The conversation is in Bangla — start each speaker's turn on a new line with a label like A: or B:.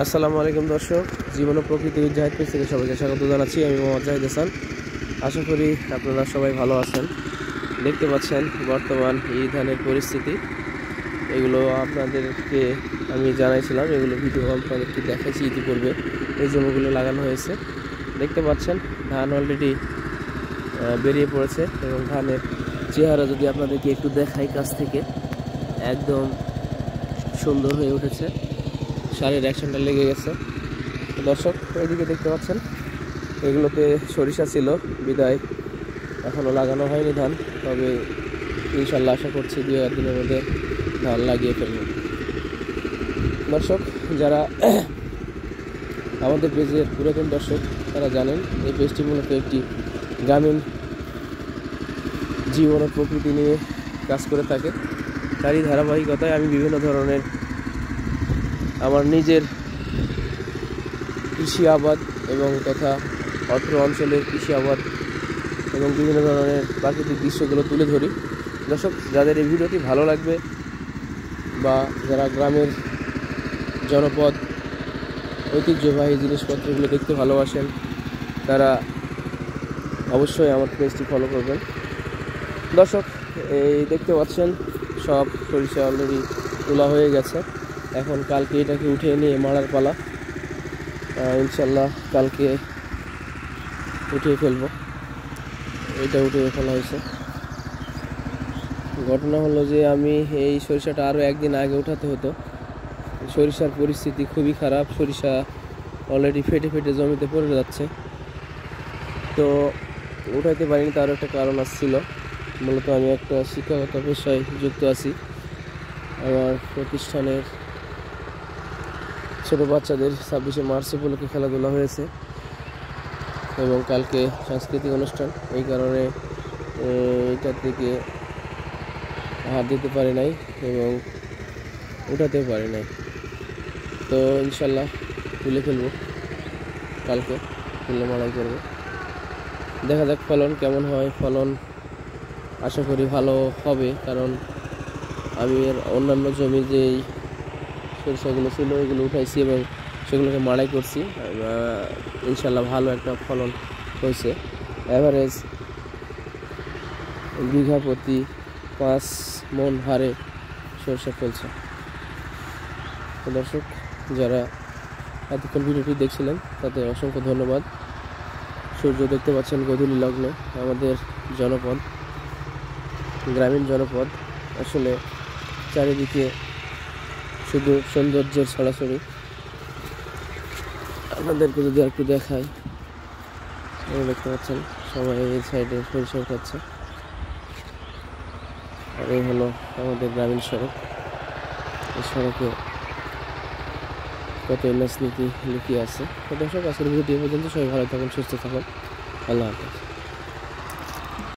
A: আসসালামু আলাইকুম দর্শক, জীবন ও প্রকৃতি জাহিদ পেজ থেকে সবাইকে স্বাগত জানাচ্ছি। আমি মোহাম্মদ জাহিদ হাসান। আশা করি আপনারা সবাই ভালো আছেন। দেখতে পাচ্ছেন বর্তমান এই ধানের পরিস্থিতি, এগুলো আপনাদেরকে আমি জানাইছিলাম, এগুলো ভিডিও আপনাদেরকে দেখাচ্ছি ইতিপূর্বে। এই জমিগুলো লাগানো হয়েছে, দেখতে পাচ্ছেন ধান অলরেডি বেরিয়ে পড়েছে এবং ধানের চেহারা যদি আপনাদেরকে একটু দেখাই কাছ থেকে, একদম সুন্দর হয়ে উঠেছে, সারের অ্যাকশনটা লেগে গেছে। দর্শক এইদিকে দেখতে পাচ্ছেন এগুলোতে সরিষা ছিল বিদায় এখনও লাগানো হয়নি ধান, তবে ইনশাল্লাহ আশা করছি 2-1 দিনের মধ্যে ধান লাগিয়ে ফেলব। দর্শক যারা আমাদের পেজের পুরাতন দর্শক তারা জানেন এই পেজটি মূলত একটি গ্রামীণ জীবন ও প্রকৃতি নিয়ে কাজ করে থাকে। তারই ধারাবাহিকতায় আমি বিভিন্ন ধরনের আমার নিজের কৃষি আবাদ এবং তথা অত্র অঞ্চলের কৃষি আবাদ এবং বিভিন্ন ধরনের প্রাকৃতিক দৃশ্যগুলো তুলে ধরি। দর্শক যাদের এই ভিডিওটি ভালো লাগবে বা যারা গ্রামের জনপদ ঐতিহ্যবাহী জিনিসপত্রগুলো দেখতে ভালোবাসেন তারা অবশ্যই আমার পেজটি ফলো করবেন। দর্শক এই দেখতে পাচ্ছেন সব সরিষা অলরেডি তোলা হয়ে গেছে, এখন কালকে এটাকে উঠিয়ে নিয়ে মারার পালা। ইনশাল্লাহ কালকে উঠিয়ে ফেলবো। এটা উঠিয়ে ফেলা হয়েছে। ঘটনা হলো যে আমি এই সরিষাটা আরও একদিন আগে উঠাতে হতো। সরিষার পরিস্থিতি খুবই খারাপ, সরিষা অলরেডি ফেটে ফেটে জমিতে পড়ে যাচ্ছে, তো উঠাইতে পারিনি। তার একটা কারণ আসছিল, মূলত আমি একটা শিক্ষাগত পেশায় যুক্ত আছি। আমার প্রতিষ্ঠানের ছোটো বাচ্চাদের 26শে মার্চ উপলক্ষে খেলাধুলা হয়েছে এবং কালকে সাংস্কৃতিক অনুষ্ঠান, এই কারণে এটার দিকে হাত দিতে পারি নাই এবং উঠাতেও পারি নাই। তো ইনশাল্লাহ তুলে ফেলবো, কালকে তুলে মাড়াই করবো। দেখা যাক ফলন কেমন হয়। ফলন আশা করি ভালো হবে, কারণ আমি এর অন্যান্য জমি যেই সরিষাগুলো ছিল এগুলো উঠাইছি এবং সেগুলোকে মাড়াই করছি। ইনশাল্লাহ ভালো একটা ফলন হয়েছে। অ্যাভারেজ বিঘা প্রতি 5 মণ হারে সরিষা ফলছে। তো দর্শক যারা এতক্ষণ ভিডিওটি দেখছিলেন তাদের অসংখ্য ধন্যবাদ। সূর্য দেখতে পাচ্ছেন গোধূলি লগ্নে। আমাদের জনপদ গ্রামীণ জনপদ, আসলে চারিদিকে শুধু সৌন্দর্যের ছড়াছড়ি। আপনাদেরকে যদি একটু দেখাই, দেখতে পাচ্ছেন সবাই এই সাইডে সরিষা উঠাচ্ছে, আর এই হলো আমাদের গ্রামীণ সড়ক। এই সড়কে কত নীতি লুকিয়ে আছে। তো দর্শক আজকের ভিডিও পর্যন্ত, সবাই ভালো থাকুন, সুস্থ থাকুন, আল্লাহ হাফেজ।